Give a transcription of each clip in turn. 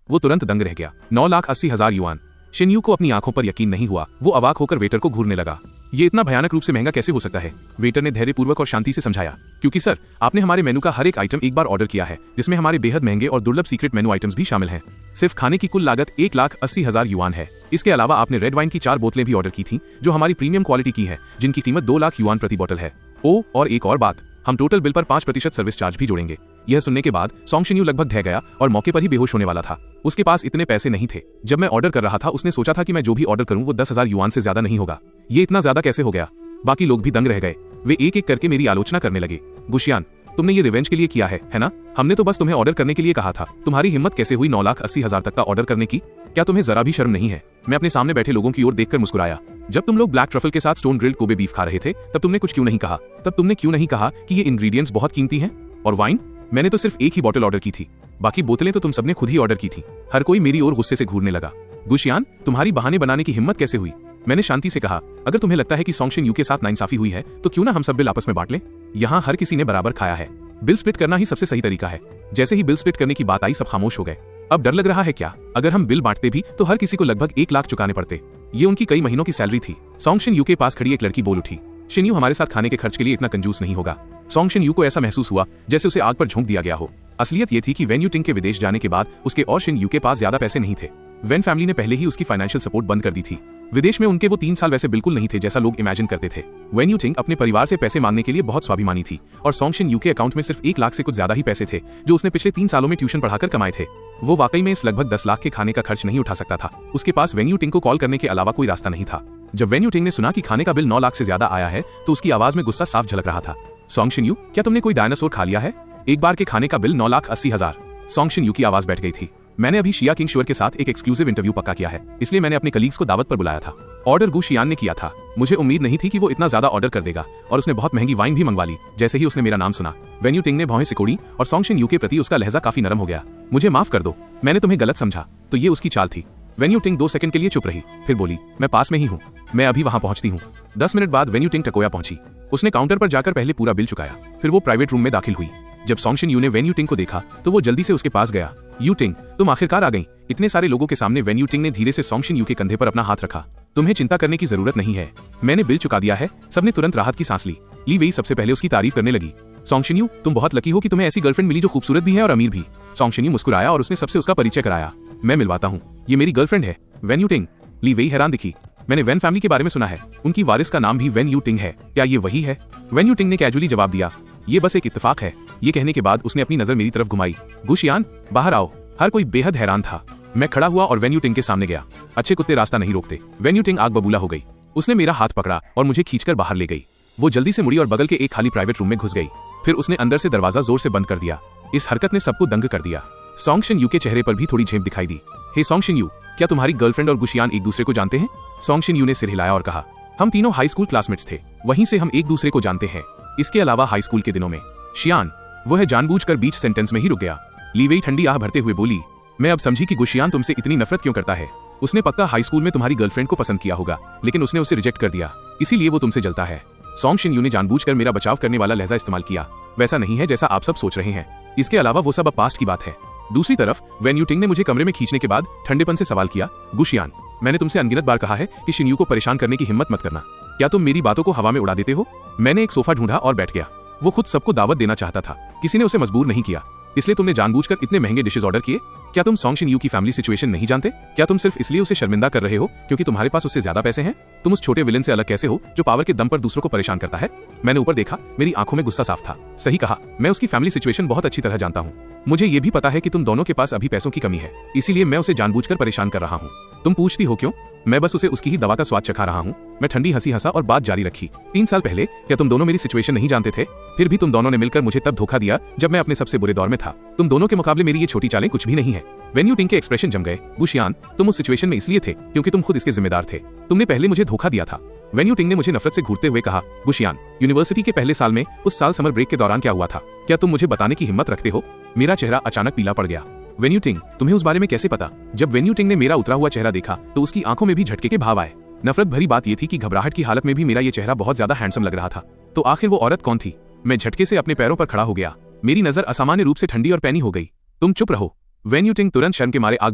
वो तुरंत दंग रह गया। 9,80,000 युआन। शिनयू को अपनी आंखों पर यकीन नहीं हुआ। वो अवाक होकर वेटर को घूरने लगा। ये इतना भयानक रूप से महंगा कैसे हो सकता है? वेटर ने धैर्यपूर्वक और शांति से समझाया, क्योंकि सर, आपने हमारे मेनू का हर एक आइटम एक बार ऑर्डर किया है, जिसमें हमारे बेहद महंगे और दुर्लभ सीक्रेट मेनू आइटम्स भी शामिल हैं। सिर्फ खाने की कुल लागत 1,80,000 युआन है। इसके अलावा आपने रेड वाइन की 4 बोतलें भी ऑर्डर की थी, जो हमारी प्रीमियम क्वालिटी की है, जिनकी कीमत 2 लाख युआन प्रति बोतल है। ओ, और एक और बात, हम टोटल बिल पर 5% सर्विस चार्ज भी जोड़ेंगे। यह सुनने के बाद सोंग शिन्यू लगभग ढह गया और मौके पर ही बेहोश होने वाला था। उसके पास इतने पैसे नहीं थे। जब मैं ऑर्डर कर रहा था, उसने सोचा था कि मैं जो भी ऑर्डर करूं वो 10,000 युआन से ज्यादा नहीं होगा। ये इतना ज्यादा कैसे हो गया? बाकी लोग भी दंग रह गए। वे एक एक करके मेरी आलोचना करने लगे। गुशियान, तुमने ये रिवेंज के लिए किया है ना? हमने तो बस तुम्हें ऑर्डर करने के लिए कहा था। तुम्हारी हिम्मत कैसे हुई 9,80,000 तक का ऑर्डर करने की? क्या तुम्हें जरा भी शर्म नहीं है? मैं अपने सामने बैठे लोगों की ओर देखकर मुस्कुराया। जब तुम लोग ब्लैक ट्रफल के साथ स्टोन ग्रिल्ड कोबे बीफ खा रहे थे, तब तुमने कुछ क्यों नहीं कहा? तब तुमने क्यों नहीं कहा कि ये इंग्रेडिएंट्स बहुत कीमती हैं? और वाइन? मैंने तो सिर्फ एक ही बोतल ऑर्डर की थी। बाकी बोतलें तो तुम सबने खुद ही ऑर्डर की थी। हर कोई मेरी ओर गुस्से से घूरने लगा। गुशियान, तुम्हारी बहाने बनाने की हिम्मत कैसे हुई? मैंने शांति से कहा, अगर तुम्हें लगता है कि सोंग शिन्यू के साथ नाइंसाफी हुई है, तो क्यों ना हम सब बिल आपस में बांट लें? यहाँ हर किसी ने बराबर खाया है। बिल स्प्लिट करना ही सबसे सही तरीका है। जैसे ही बिल स्प्लिट करने की बात आई, सब खामोश हो गए। अब डर लग रहा है क्या? अगर हम बिल बांटते भी तो हर किसी को लगभग 1 लाख चुकाने पड़ते। ये उनकी कई महीनों की सैलरी थी। सोंग शिन्यू के पास खड़ी एक लड़की बोल उठी, शिन्यू हमारे साथ खाने के खर्च के लिए इतना कंजूस नहीं होगा। सोंग शिन्यू को ऐसा महसूस हुआ जैसे उसे आग पर झोंक दिया गया हो। असलियत ये थी कि वेन यूटिंग के विदेश जाने के बाद उसके और शिन्यू के पास ज्यादा पैसे नहीं थे। वेन फैमिली ने पहले ही उसकी फाइनेंशियल सपोर्ट बंद कर दी थी। विदेश में उनके वो 3 साल वैसे बिल्कुल नहीं थे जैसा लोग इमेजिन करते थे। वेन यूटिंग अपने परिवार से पैसे मांगने के लिए बहुत स्वाभिमानी थी, और सोंग शिन्यू के अकाउंट में सिर्फ 1 लाख से कुछ ज्यादा ही पैसे थे, जो उसने पिछले 3 सालों में ट्यूशन पढ़ाकर कमाए थे। वो वाकई में इस लगभग 10 लाख के खाने का खर्च नहीं उठा सकता था। उसके पास वेन यूटिंग को कॉल करने के अलावा कोई रास्ता नहीं था। जब वेन यूटिंग ने सुना कि खाने का बिल 9 लाख से ज्यादा आया है, तो उसकी आवाज में गुस्सा साफ झलक रहा था। सोंग शिन्यू, क्या तुमने कोई डायनासोर खा लिया है? एक बार के खाने का बिल 9,80,000। सोंग शिन्यू की आवाज बैठ गई थी। मैंने अभी शिया किंग शुअर के साथ एक एक्सक्लूसिव इंटरव्यू पक्का किया है, इसलिए मैंने अपने कलीग्स को दावत पर बुलाया था। ऑर्डर गु शियान ने किया था। मुझे उम्मीद नहीं थी कि वो इतना ज्यादा ऑर्डर कर देगा, और उसने बहुत महंगी वाइन भी मंगवा ली। जैसे ही उसने मेरा नाम सुना, वेन यूटिंग ने भौहें सिकोड़ी और सोंग शिन्यू के प्रति उसका लहजा काफी नरम हो गया। मुझे माफ कर दो, मैंने तुम्हें गलत समझा। तो ये उसकी चाल थी। वेन यूटिंग 2 सेकंड के लिए चुप रही, फिर बोली, मैं पास में ही हूँ, मैं अभी वहां पहुंचती हूँ। 10 मिनट बाद वेन यूटिंग टकोया पहुंची। उसने काउंटर पर जाकर पहले पूरा बिल चुकाया, फिर वो प्राइवेट रूम में दाखिल हुई। जब सोंग शिन्यू ने वेन यूटिंग को देखा, तो वो जल्दी से उसके पास गया। यूटिंग, तुम आखिरकार आ गई। इतने सारे लोगों के सामने वेन यूटिंग ने धीरे से सोंग शिन्यू के कंधे पर अपना हाथ रखा। तुम्हें चिंता करने की जरूरत नहीं है, मैंने बिल चुका दिया है। सबने तुरंत राहत की सांस ली। ली वेई सबसे पहले उसकी तारीफ करने लगी। सोंग शिन्यू, तुम बहुत लकी हो कि तुम्हें ऐसी गर्लफ्रेंड मिली जो खूबसूरत भी है और अमीर भी। सोंग शिन्यू मुस्कुराया और उसने सबसे उसका परिचय कराया। मैं मिलवाता हूँ, ये मेरी गर्लफ्रेंड है, वेन यूटिंग। ली वेई हैरान दिखी। मैंने वेन फैमिली के बारे में सुना है, उनकी वारिस का नाम भी वेन यूटिंग है, क्या ये वही है? वेन यूटिंग ने कैजुअली जवाब दिया, ये बस एक इत्तेफाक है। ये कहने के बाद उसने अपनी नजर मेरी तरफ घुमाई। गुशियान, बाहर आओ। हर कोई बेहद हैरान था। मैं खड़ा हुआ और वेन यूटिंग के सामने गया। अच्छे कुत्ते रास्ता नहीं रोकते। वेन यूटिंग आग बबूला हो गई। उसने मेरा हाथ पकड़ा और मुझे खींचकर बाहर ले गई। वो जल्दी से मुड़ी और बगल के एक खाली प्राइवेट रूम में घुस गई। फिर उसने अंदर से दरवाजा जोर से बंद कर दिया। इस हरकत ने सबको दंग कर दिया। सोंग शिन्यू के चेहरे पर भी थोड़ी झेप दिखाई दी। हे सोंग शिन्यू, क्या तुम्हारी गर्लफ्रेंड और गुशियान एक दूसरे को जानते हैं? सोंग शिन्यू ने सिर हिलाया और कहा, हम तीनों हाई स्कूल क्लासमेट्स थे, वहीं से हम एक दूसरे को जानते हैं। इसके अलावा हाई स्कूल के दिनों में शियान, वह जानबूझकर बीच सेंटेंस में ही रुक गया। ली वेई ठंडी आह भरते हुए बोली, मैं अब समझी कि गुशियान तुमसे इतनी नफरत क्यों करता है। उसने पक्का हाई स्कूल में तुम्हारी गर्लफ्रेंड को पसंद किया होगा, लेकिन उसने उसे रिजेक्ट कर दिया, इसीलिए वो तुमसे जलता है। सोंग शिन्यू ने जानबूझकर मेरा बचाव करने वाला लहजा इस्तेमाल किया। वैसा नहीं है जैसा आप सब सोच रहे हैं। इसके अलावा वो सब अब पास्ट की बात है। दूसरी तरफ वेन यूटिंग ने मुझे कमरे में खींचने के बाद ठंडेपन से सवाल किया, गुशियान, मैंने तुमसे अनगिनत बार कहा है कि शिन्यू को परेशान करने की हिम्मत मत करना। क्या तुम मेरी बातों को हवा में उड़ा देते हो? मैंने एक सोफा ढूंढा और बैठ गया। वो खुद सबको दावत देना चाहता था, किसी ने उसे मजबूर नहीं किया, इसलिए तुमने जानबूझकर इतने महंगे डिशेस ऑर्डर किए। क्या तुम सोंग शिन्यू की फैमिली सिचुएशन नहीं जानते? क्या तुम सिर्फ इसलिए उसे शर्मिंदा कर रहे हो क्योंकि तुम्हारे पास उससे ज्यादा पैसे हैं? तुम उस छोटे विलेन से अलग कैसे हो जो पावर के दम पर दूसरों को परेशान करता है? मैंने ऊपर देखा, मेरी आंखों में गुस्सा साफ था। सही कहा, मैं उसकी फैमिली सिचुएशन बहुत अच्छी तरह जानता हूँ। मुझे ये भी पता है कि तुम दोनों के पास अभी पैसों की कमी है, इसीलिए मैं उसे जानबूझकर परेशान कर रहा हूँ। तुम पूछती हो क्यों? मैं बस उसे उसकी ही दवा का स्वाद चखा रहा हूँ। मैं ठंडी हंसी हंसा और बात जारी रखी। 3 साल पहले क्या तुम दोनों मेरी सिचुएशन नहीं जानते थे? फिर भी तुम दोनों ने मिलकर मुझे तब धोखा दिया जब मैं अपने सबसे बुरे दौर में था। तुम दोनों के मुकाबले मेरी ये छोटी चालें कुछ भी नहीं है। वेन यूटिंग के एक्सप्रेशन जम गए। गुशियान, तुम उस सिचुएशन में इसलिए थे क्योंकि तुम खुद इसके जिम्मेदार थे। तुमने पहले मुझे धोखा दिया था। वेन यूटिंग ने मुझे नफरत से घूरते हुए कहा, गुशियान, यूनिवर्सिटी के पहले साल में उस साल समर ब्रेक के दौरान क्या हुआ था? क्या तुम मुझे बताने की हिम्मत रखते हो? मेरा चेहरा अचानक पीला पड़ गया। वेन यूटिंग, तुम्हें उस बारे में कैसे पता? जब वेन यूटिंग ने मेरा उतरा हुआ चेहरा देखा तो उसकी आंखों में भी झटके के भाव आए। नफरत भरी बात यह थी कि घबराहट की हालत में भी मेरा ये चेहरा बहुत ज्यादा हैंडसम लग रहा था। तो आखिर वो औरत कौन थी? मैं झटके से अपने पैरों पर खड़ा हो गया। मेरी नजर असामान्य रूप से ठंडी और पैनी हो गई। तुम चुप रहो, वेन यू टिंग तुरंत शर्म के मारे आग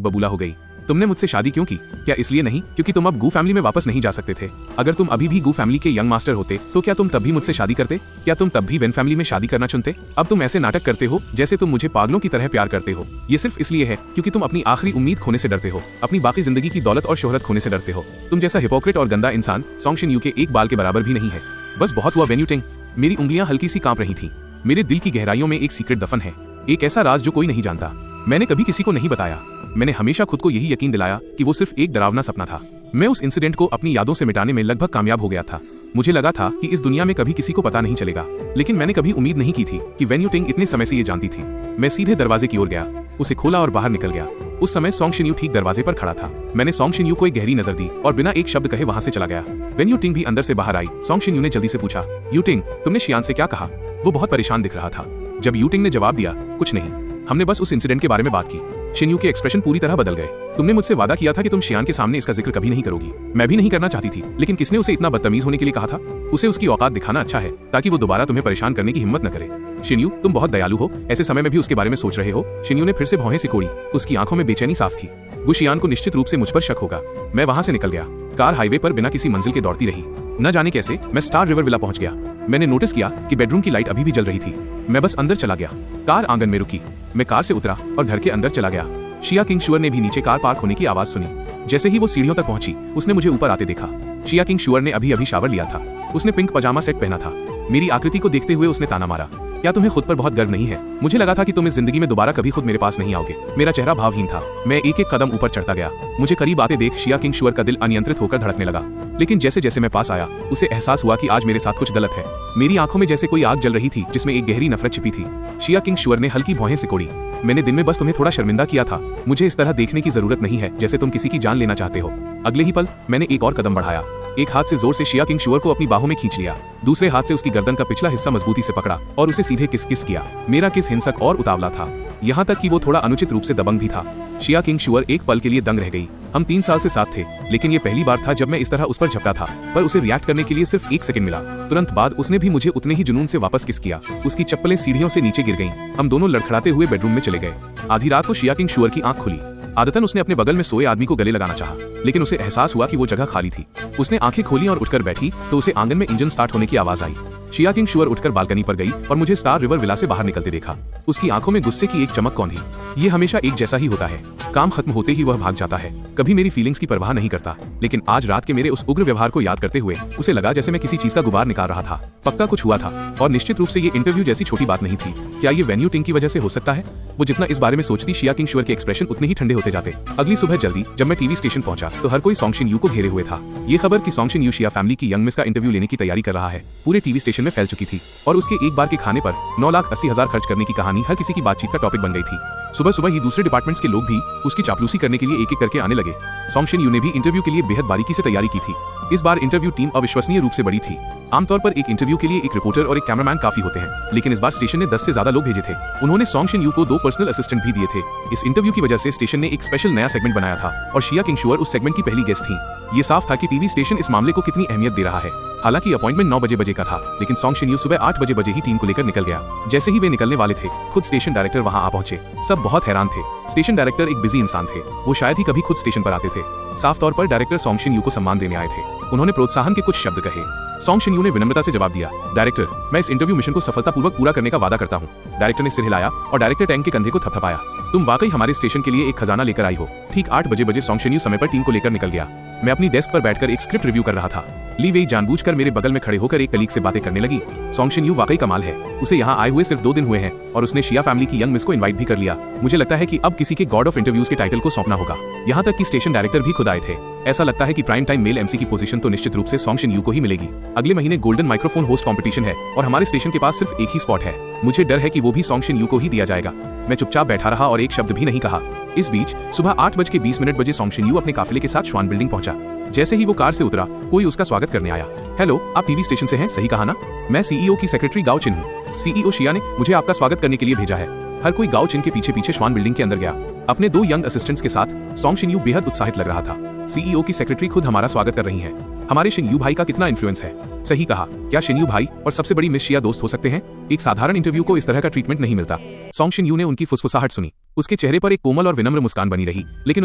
बबूला हो गई। तुमने मुझसे शादी क्यों की? क्या इसलिए नहीं क्योंकि तुम अब गू फैमिली में वापस नहीं जा सकते थे? अगर तुम अभी भी गू फैमिली के यंग मास्टर होते तो क्या तुम तब भी मुझसे शादी करते? क्या तुम तब भी वेन फैमिली में शादी करना चुनते? अब तुम ऐसे नाटक करते हो जैसे तुम मुझे पागलों की तरह प्यार करते हो। ये सिर्फ इसलिए है क्योंकि तुम अपनी आखिरी उम्मीद खोने से डरते हो, अपनी बाकी जिंदगी की दौलत और शोहरत खोने से डरते हो। तुम जैसा हिपोक्रेट और गंदा इंसान सॉन्ग शिन यू के एक बाल के बराबर भी नहीं है। बस बहुत हुआ वेन यू टिंग। मेरी उंगलियां हल्की सी कांप रही थी। मेरे दिल की गहराइयों में एक सीक्रेट दफन है, एक ऐसा राज जो कोई नहीं जानता। मैंने कभी किसी को नहीं बताया। मैंने हमेशा खुद को यही यकीन दिलाया कि वो सिर्फ एक डरावना सपना था। मैं उस इंसिडेंट को अपनी यादों से मिटाने में लगभग कामयाब हो गया था। मुझे लगा था कि इस दुनिया में कभी किसी को पता नहीं चलेगा, लेकिन मैंने कभी उम्मीद नहीं की थी कि वेन यू टिंग इतने समय से ये जानती थी। मैं सीधे दरवाजे की ओर गया, उसे खोला और बाहर निकल गया। उस समय सॉन्ग शिन यू ठीक दरवाजे पर खड़ा था। मैंने सॉन्ग शिन यू को एक गहरी नजर दी और बिना एक शब्द कहे वहां से चला गया। वेन यू टिंग भी अंदर से बाहर आई। सॉन्ग शिन यू ने जल्दी से पूछा, यू टिंग, तुमने शियान से क्या कहा? वो बहुत परेशान दिख रहा था। जब यू टिंग ने जवाब दिया, कुछ नहीं, हमने बस उस इंसिडेंट के बारे में बात की। शिन यू के एक्सप्रेशन पूरी तरह बदल गए। तुमने मुझसे वादा किया था कि तुम शियान के सामने इसका जिक्र कभी नहीं करोगी। मैं भी नहीं करना चाहती थी, लेकिन किसने उसे इतना बदतमीज होने के लिए कहा था? उसे उसकी औकात दिखाना अच्छा है ताकि वो दोबारा तुम्हें परेशान करने की हिम्मत न करे। शिन यू, तुम बहुत दयालु हो, ऐसे समय में भी उसके बारे में सोच रहे हो। शिन यू ने फिर से भौहें सिकोड़ी। उसकी आंखों में बेचैनी साफ थी। वो शियान को निश्चित रूप से मुझ पर शक होगा। मैं वहां से निकल गया। कार हाईवे पर बिना किसी मंजिल के दौड़ती रही। न जाने कैसे मैं स्टार रिवर विला पहुंच गया। मैंने नोटिस किया कि बेडरूम की लाइट अभी भी जल रही थी। मैं बस अंदर चला गया। कार आंगन में रुकी। मैं कार से उतरा और घर के अंदर चला गया। शिया किंग शुअर ने भी नीचे कार पार्क होने की आवाज सुनी। जैसे ही वो सीढ़ियों तक पहुंची, उसने मुझे ऊपर आते देखा। शिया किंग शुअर ने अभी अभी शावर लिया था। उसने पिंक पजामा सेट पहना था। मेरी आकृति को देखते हुए उसने ताना मारा, क्या तुम्हें खुद पर बहुत गर्व नहीं है? मुझे लगा था कि तुम इस जिंदगी में दोबारा कभी खुद मेरे पास नहीं आओगे। मेरा चेहरा भावहीन था। मैं एक एक कदम ऊपर चढ़ता गया। मुझे करीब आते देख शिया किंग शुअर का दिल अनियंत्रित होकर धड़कने लगा। लेकिन जैसे जैसे मैं पास आया, उसे एहसास हुआ कि आज मेरे साथ कुछ गलत है। मेरी आंखों में जैसे कोई आग जल रही थी जिसमें एक गहरी नफरत छिपी थी। शिया किंग शुअर ने हल्की भौहें सिकोड़ी। मैंने दिन में बस तुम्हें थोड़ा शर्मिंदा किया था। मुझे इस तरह देखने की जरूरत नहीं है जैसे तुम किसी की जान लेना चाहते हो। अगले ही पल मैंने एक और कदम बढ़ाया। एक हाथ से जोर से शिया किंग शुअर को अपनी बाहों में खींच लिया। दूसरे हाथ से उसकी गर्दन का पिछला हिस्सा मजबूती से पकड़ा और उसे सीधे किस किस किया। मेरा किस हिंसक और उतावला था, यहाँ तक कि वो थोड़ा अनुचित रूप से दबंग भी था। शिया किंग शुअर एक पल के लिए दंग रह गई। हम 3 साल से साथ थे, लेकिन ये पहली बार था जब मैं इस तरह उस पर झपटा था। पर उसे रिएक्ट करने के लिए सिर्फ 1 सेकंड मिला। तुरंत बाद उसने भी मुझे उतने ही जुनून से वापस किस किया। उसकी चप्पलें सीढ़ियों से नीचे गिर गईं। हम दोनों लड़खड़ाते हुए बेडरूम में चले गए। आधी रात को शिया किंग शुअर की आंख खुली। आदतन उसने अपने बगल में सोए आदमी को गले लगाना चाहा, लेकिन उसे एहसास हुआ कि वो जगह खाली थी। उसने आंखें खोली और उठकर बैठी तो उसे आंगन में इंजन स्टार्ट होने की आवाज आई। शिया किंग शुअर उठकर बालकनी पर गई और मुझे स्टार रिवर विला से बाहर निकलते देखा। उसकी आंखों में गुस्से की एक चमक कौंधी। ये हमेशा एक जैसा ही होता है। काम खत्म होते ही वह भाग जाता है, कभी मेरी फीलिंग्स की परवाह नहीं करता। लेकिन आज रात के मेरे उस उग्र व्यवहार को याद करते हुए उसे लगा जैसे मैं किसी चीज का गुबार निकाल रहा था। पक्का कुछ हुआ था और निश्चित रूप से ये इंटरव्यू जैसी छोटी बात नहीं थी। क्या ये वेन यू टिंग की वजह से हो सकता है? वो जितना इस बारे में सोचती, शिया किंग शुअर के एक्सप्रेशन उतने ही ठंडे होते जाते। अगली सुबह जल्दी जब मैं टीवी स्टेशन पहुंचा तो हर कोई सॉन्ग शिन यू को घेरे हुए था। ये खबर कि सॉन्ग शिन यू शिया फैमिली की यंग मिस का इंटरव्यू लेने की तैयारी कर रहा है पूरे टीवी स्टेशन में फैल चुकी थी और उसके एक बार के खाने पर 9,80,000 खर्च करने की कहानी हर किसी की बातचीत का टॉपिक बन गई थी। सुबह सुबह ही दूसरे डिपार्टमेंट्स के लोग भी उसकी चापलूसी करने के लिए एक एक करके आने लगे। सॉन्ग शिन यू ने भी इंटरव्यू के लिए बेहद बारीकी से तैयारी की थी। इस बार इंटरव्यू टीम अविश्वसनीय रूप से बड़ी थी। आमतौर पर एक इंटरव्यू के लिए एक रिपोर्टर और एक कैमरामैन काफी होते हैं, लेकिन इस बार स्टेशन ने 10 से ज्यादा लोग भेजे थे। उन्होंने सॉन्ग शिन यू को 2 पर्सनल असिस्टेंट भी दिए थे। इस इंटरव्यू की वजह से स्टेशन ने एक स्पेशल नया सेगमेंट बनाया था और शिया किंग शुअर उस सेगमेंट की पहली गेस्ट थी। ये साफ था कि टीवी स्टेशन इस मामले को कितनी अहमियत दे रहा है। हालांकि अपॉइंटमेंट 9 बजे का था, लेकिन सॉन्ग शिन यू सुबह 8 बजे ही टीम को लेकर निकल गया। जैसे ही वे निकलने वाले थे, खुद स्टेशन डायरेक्टर वहां आ पहुंचे। सब बहुत हैरान थे। स्टेशन डायरेक्टर एक बिजी इंसान थे। वो शायद ही कभी खुद स्टेशन पर आते थे। साफ तौर पर डायरेक्टर सॉन्ग शिन यू को सम्मान देने आए थे। उन्होंने प्रोत्साहन के कुछ शब्द कहे। सॉन्ग शिन यू ने विनम्रता से जवाब दिया, डायरेक्टर, मैं इस इंटरव्यू मिशन को सफलतापूर्वक पूरा करने का वादा करता हूँ। डायरेक्टर ने सिर हिलाया और डायरेक्टर टैंक के कंधे को थपथपाया। तुम वाकई हमारे स्टेशन के लिए एक खजाना लेकर आई हो। ठीक 8 बजे सॉन्ग शिन यू समय पर टीम को लेकर निकल गया। मैं अपनी डेस्क पर बैठकर एक स्क्रिप्ट रिव्यू कर रहा था। ली वेई जानबूझकर मेरे बगल में खड़े होकर एक कलीग से बातें करने लगी। सॉन्ग शिन यू वाकई कमाल है। उसे यहाँ आए हुए सिर्फ 2 दिन हुए हैं और उसने शिया फैमिली की यंग मिस को इनवाइट भी कर लिया। मुझे लगता है कि अब किसी के गॉड ऑफ इंटरव्यूज के टाइटल को सौंपना होगा। यहाँ तक कि स्टेशन डायरेक्टर भी खुद आए थे। ऐसा लगता है कि प्राइम टाइम मेल एमसी की पोजीशन तो निश्चित रूप से सॉन्ग शिन यू को ही मिलेगी। अगले महीने गोल्डन माइक्रोफोन होस्ट कंपटीशन है और हमारे स्टेशन के पास सिर्फ एक ही स्पॉट है। मुझे डर है कि वो भी सॉन्ग शिन यू को ही दिया जाएगा। मैं चुपचाप बैठा रहा और एक शब्द भी नहीं कहा। इस बीच सुबह 8:20 बजे सॉन्ग शिन यू अपने काफिले के साथ श्वान बिल्डिंग पहुंचा। जैसे ही वो कार से उतरा, कोई उसका स्वागत करने आया। हेलो, आप टीवी स्टेशन से हैं, सही कहा ना? मैं सीईओ की सेक्रेटरी गाओ चिन हूँ। सीईओ शिया ने मुझे आपका स्वागत करने के लिए भेजा है। हर कोई गाओ चिन के पीछे पीछे श्वान बिल्डिंग के अंदर गया। अपने 2 यंग असिस्टेंट्स के साथ सॉन्ग शिन यू बेहद उत्साहित लग रहा था। सीईओ की सेक्रेटरी खुद हमारा स्वागत कर रही हैं। हमारे शिन यू भाई का कितना इन्फ्लुएंस है। सही कहा, क्या शिन यू भाई और सबसे बड़ी मिस शिया दोस्त हो सकते हैं? एक साधारण इंटरव्यू को इस तरह का ट्रीटमेंट नहीं मिलता। सॉन्ग शिन यू ने उनकी फुसफुसाहट सुनी। उसके चेहरे पर एक कोमल और विनम्र मुस्कान बनी रही, लेकिन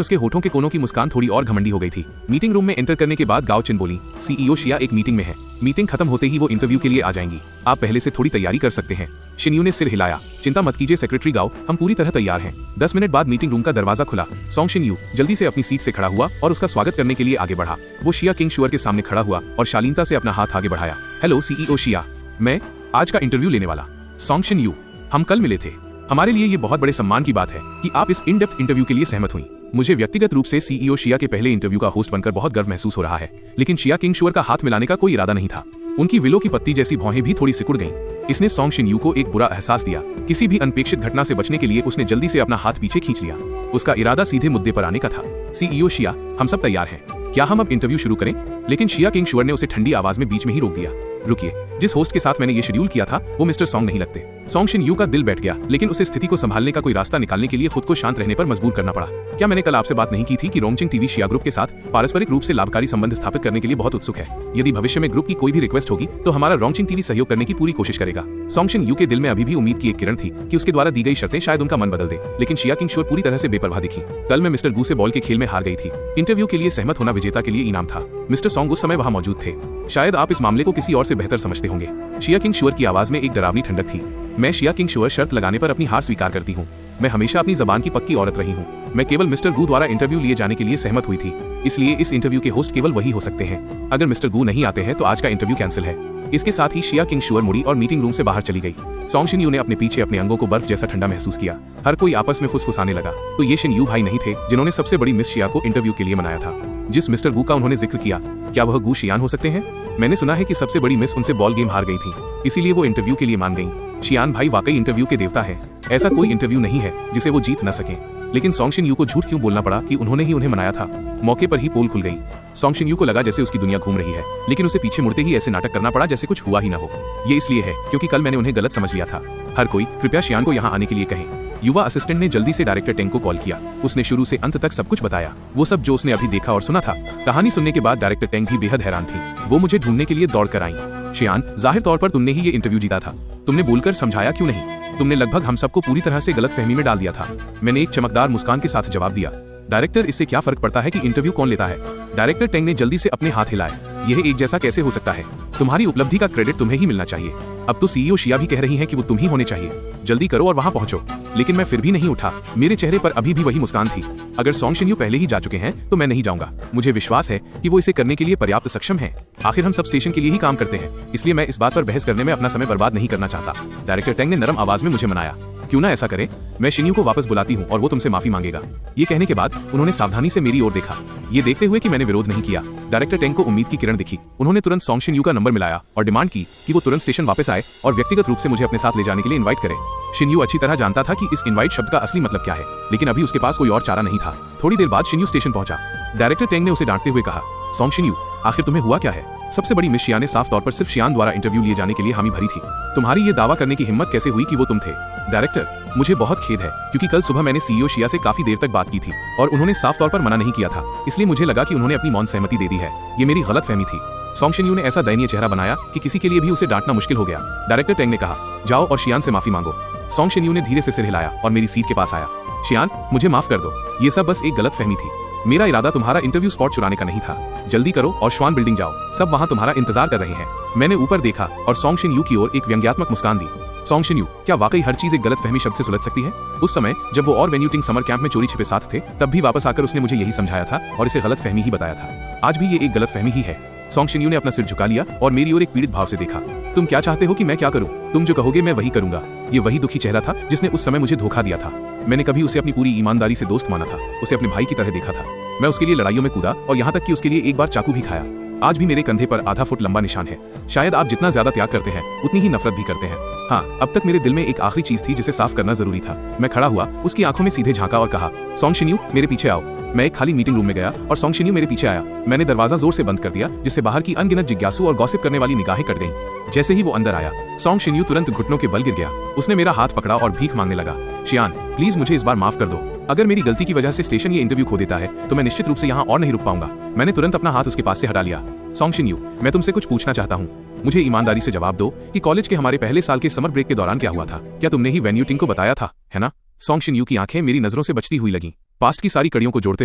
उसके होठों के कोनों की मुस्कान थोड़ी और घमंडी हो गई थी। मीटिंग रूम में एंटर करने के बाद गाओ चिन बोली, सीईओ शिया एक मीटिंग में है। मीटिंग खत्म होते ही वो इंटरव्यू के लिए आ जाएंगी। आप पहले से थोड़ी तैयारी कर सकते हैं। शिन यू ने सिर हिलाया। चिंता मत कीजिए सेक्रेटरी गाओ, हम पूरी तरह तैयार हैं। 10 मिनट बाद मीटिंग रूम का दरवाजा खुला। सॉन्ग शिन यू जल्दी से अपनी सीट से खड़ा हुआ और उसका स्वागत करने के लिए आगे बढ़ा। वो शिया किंग शुअर के सामने खड़ा हुआ और शालीनता से अपना हाथ आगे बढ़ाया। हेलो सीईओ शिया, मैं आज का इंटरव्यू लेने वाला सॉन्ग शिन यू। हम कल मिले थे। हमारे लिए ये बहुत बड़े सम्मान की बात है कि आप इस इन डेप्थ इंटरव्यू के लिए सहमत हुई। मुझे व्यक्तिगत रूप से सीईओ शिया के पहले इंटरव्यू का होस्ट बनकर बहुत गर्व महसूस हो रहा है, लेकिन शिया किंग शुअर का हाथ मिलाने का कोई इरादा नहीं था। उनकी विलो की पत्ती जैसी भौहें भी थोड़ी सिकुड़ गईं। इसने सॉन्ग शिन यू को एक बुरा एहसास दिया। किसी भी अनपेक्षित घटना से बचने के लिए उसने जल्दी से अपना हाथ पीछे खींच लिया। उसका इरादा सीधे मुद्दे पर आने का था। सीईओ शिया, हम सब तैयार हैं। क्या हम अब इंटरव्यू शुरू करें? लेकिन शिया किंग शुअर ने उसे ठंडी आवाज में बीच में ही रोक दिया। रुकिए, जिस होस्ट के साथ मैंने ये शेड्यूल किया था वो मिस्टर सॉन्ग नहीं लगते। सॉन्ग शिन यू का दिल बैठ गया, लेकिन उसे स्थिति को संभालने का कोई रास्ता निकालने के लिए खुद को शांत रहने पर मजबूर करना पड़ा। क्या मैंने कल आपसे बात नहीं की थी कि रोंगचिंग टीवी शिया ग्रुप के साथ पारस्परिक रूप से लाभकारी संबंध स्थापित करने के लिए बहुत उत्सुक है। यदि भविष्य में ग्रुप की कोई भी रिक्वेस्ट होगी तो हमारा रोंगचिंग टीवी सहयोग करने की पूरी कोशिश करेगा। सॉन्ग शिन यू के दिल में अभी भी उम्मीद की एक किरण थी कि उसके द्वारा दी गई शर्तें शायद उनका मन बदल दे, लेकिन शिया किंग शुअर पूरी तरह से बेपरवाह दिखी। कल मैं मिस्टर गू से बॉल के खेल में हार गई थी। इंटरव्यू के लिए सहमत होना विजेता के लिए इनाम था। मिस्टर सॉन्ग उस समय वहां मौजूद थे। शायद आप इस मामले को किसी और से बेहतर समझते होंगे। शिया किंग शुअर की आवाज में एक डरावनी ठंडक थी। मैं शिया किंग शुअर शर्त लगाने पर अपनी हार स्वीकार करती हूँ। मैं हमेशा अपनी जबान की पक्की औरत रही हूँ। मैं केवल मिस्टर गू द्वारा इंटरव्यू लिए जाने के लिए सहमत हुई थी, इसलिए इस इंटरव्यू के होस्ट केवल वही हो सकते हैं। अगर मिस्टर गू नहीं आते हैं तो आज का इंटरव्यू कैंसिल है। इसके साथ ही शिया किंग शुअर मुड़ी और मीटिंग रूम से बाहर चली गई। सॉन्ग शिन यू ने अपने पीछे अपने अंगों को बर्फ जैसा ठंडा महसूस किया। हर कोई आपस में फुसफुसाने लगा। तो ये शिन यू भाई नहीं थे जिन्होंने सबसे बड़ी मिस शिया को इंटरव्यू के लिए मनाया था। जिस मिस्टर गू का उन्होंने जिक्र किया, क्या वह गू शियान हो सकते हैं? मैंने सुना है कि सबसे बड़ी मिस उनसे बॉल गेम हार गई थी, इसीलिए वो इंटरव्यू के लिए मान गई। शियान भाई वाकई इंटरव्यू के देवता हैं। ऐसा कोई इंटरव्यू नहीं है जिसे वो जीत न सके। लेकिन सॉन्ग शिन यू को झूठ क्यों बोलना पड़ा कि उन्होंने ही उन्हें मनाया था? मौके पर ही पोल खुल गई। सॉन्ग शिन यू को लगा जैसे उसकी दुनिया घूम रही है, लेकिन उसे पीछे मुड़ते ही ऐसे नाटक करना पड़ा जैसे कुछ हुआ ही न हो। ये इसलिए है क्योंकि कल मैंने उन्हें गलत समझ लिया था। हर कोई कृपया शियान को यहाँ आने के लिए कहे। युवा असिस्टेंट ने जल्दी से डायरेक्टर टेंग को कॉल किया। उसने शुरू से अंत तक सब कुछ बताया, वो सब जो उसने अभी देखा और सुना था। कहानी सुनने के बाद डायरेक्टर टेंग भी बेहद हैरान थी। वो मुझे ढूंढने के लिए दौड़ कर आई। शियान, जाहिर तौर पर तुमने ही ये इंटरव्यू जीता था। तुमने बोलकर समझाया क्यों नहीं? तुमने लगभग हम सबको पूरी तरह से गलतफहमी में डाल दिया था। मैंने एक चमकदार मुस्कान के साथ जवाब दिया, डायरेक्टर, इससे क्या फर्क पड़ता है कि इंटरव्यू कौन लेता है? डायरेक्टर टेंग ने जल्दी से अपने हाथ हिलाए। यह एक जैसा कैसे हो सकता है? तुम्हारी उपलब्धि का क्रेडिट तुम्हें ही मिलना चाहिए। अब तो सीईओ शिया भी कह रही हैं कि वो तुम ही होने चाहिए। जल्दी करो और वहां पहुंचो। लेकिन मैं फिर भी नहीं उठा। मेरे चेहरे पर अभी भी वही मुस्कान थी। अगर सॉन्ग शिन यू पहले ही जा चुके हैं तो मैं नहीं जाऊंगा। मुझे विश्वास है कि वो इसे करने के लिए पर्याप्त सक्षम हैं। आखिर हम सब स्टेशन के लिए ही काम करते हैं, इसलिए मैं इस बात पर बहस करने में अपना समय बर्बाद नहीं करना चाहता। डायरेक्टर टेंग ने नरम आवाज में मुझे मनाया। क्यों ना ऐसा करें, मैं शिन यू को वापस बुलाती हूँ और वो तुमसे माफी मांगेगा। ये कहने के बाद उन्होंने सावधानी से मेरी ओर देखा। ये देखते हुए कि मैंने विरोध नहीं किया, डायरेक्टर टेंग को उम्मीद की किरण दिखी। उन्होंने तुरंत सॉन्ग शिन यू का नंबर मिलाया और डिमांड की कि वो तुरंत स्टेशन वापस आए और व्यक्तिगत रूप से मुझे अपने साथ ले जाने के लिए इनवाइट करे। शिन यू अच्छी तरह जानता था कि इस इनवाइट शब्द का असली मतलब क्या है, लेकिन अभी उसके पास कोई और चारा नहीं था। थोड़ी देर बाद शिन यू स्टेशन पहुंचा। डायरेक्टर टेंग ने उसे डांटते हुए कहा, सॉन्ग शिन यू, आखिर तुम्हें हुआ क्या है? सबसे बड़ी मिस शिया ने साफ तौर पर सिर्फ शियान द्वारा इंटरव्यू लिए जाने के लिए हामी भरी थी। तुम्हारी ये दावा करने की हिम्मत कैसे हुई कि वो तुम थे? डायरेक्टर, मुझे बहुत खेद है क्योंकि कल सुबह मैंने सीईओ शिया से काफी देर तक बात की थी और उन्होंने साफ तौर पर मना नहीं किया था, इसलिए मुझे लगा कि उन्होंने अपनी मौन सहमति दे दी है। ये मेरी गलतफहमी थी। सॉन्ग शिन यू ने ऐसा दयनीय चेहरा बनाया कि किसी के लिए भी उसे डांटना मुश्किल हो गया। डायरेक्टर टेंग ने कहा, जाओ और शियान से माफी मांगो। सॉन्ग शिन यू ने धीरे से सिर हिलाया और मेरी सीट के पास आया। शियान, मुझे माफ कर दो, ये सब बस एक गलतफहमी थी। मेरा इरादा तुम्हारा इंटरव्यू स्पॉट चुराने का नहीं था। जल्दी करो और श्वान बिल्डिंग जाओ, सब वहां तुम्हारा इंतजार कर रहे हैं। मैंने ऊपर देखा और सॉन्ग शिन यू की ओर एक व्यंग्यात्मक मुस्कान दी। सॉन्ग शिन यू, क्या वाकई हर चीज एक गलतफहमी शब्द से सुलझ सकती है? उस समय जब वो और वेन्यूटिंग समर कैंप में चोरी छिपे साथ थे, तब भी वापस आकर उसने मुझे यही समझाया था और इसे गलतफहमी ही बताया था। आज भी ये एक गलतफहमी ही है। सॉन्ग शिन यू ने अपना सिर झुका लिया और मेरी ओर एक पीड़ित भाव से देखा। तुम क्या चाहते हो कि मैं क्या करूं? तुम जो कहोगे मैं वही करूंगा। ये वही दुखी चेहरा था जिसने उस समय मुझे धोखा दिया था। मैंने कभी उसे अपनी पूरी ईमानदारी से दोस्त माना था, उसे अपने भाई की तरह देखा था। मैं उसके लिए लड़ाइयों में कूदा और यहाँ तक कि उसके लिए एक बार चाकू भी खाया। आज भी मेरे कंधे पर आधा फुट लंबा निशान है। शायद आप जितना ज्यादा त्याग करते हैं उतनी ही नफरत भी करते हैं। हाँ, अब तक मेरे दिल में एक आखिरी चीज थी जिसे साफ करना जरूरी था। मैं खड़ा हुआ, उसकी आंखों में सीधे झांका और कहा, सॉन्ग शिन यू, मेरे पीछे आओ। मैं एक खाली मीटिंग रूम में गया और सॉन्ग शिन्यू मेरे पीछे आया। मैंने दरवाजा जोर से बंद कर दिया, जिससे बाहर की अनगिनत जिज्ञासु और गॉसिप करने वाली निगाहें कट गईं। जैसे ही वो अंदर आया, सॉन्ग शिन्यू तुरंत घुटनों के बल गिर गया। उसने मेरा हाथ पकड़ा और भीख मांगने लगा। शियान, प्लीज मुझे इस बार माफ कर दो। अगर मेरी गलती की वजह से स्टेशन ये इंटरव्यू खो देता है तो मैं निश्चित रूप से यहाँ और नहीं रुक पाऊंगा। मैंने तुरंत अपना हाथ उसके पास से हटा लिया। सॉन्ग शिन्यू, मैं तुमसे कुछ पूछना चाहता हूँ। मुझे ईमानदारी से जवाब दो कि कॉलेज के हमारे पहले साल के समर ब्रेक के दौरान क्या हुआ था। क्या तुमने ही वेन्यू टिंग को बताया था, है ना? सॉन्ग शिन्यू की आंखें मेरी नजरों से बचती हुई लगीं। पास्ट की सारी कड़ियों को जोड़ते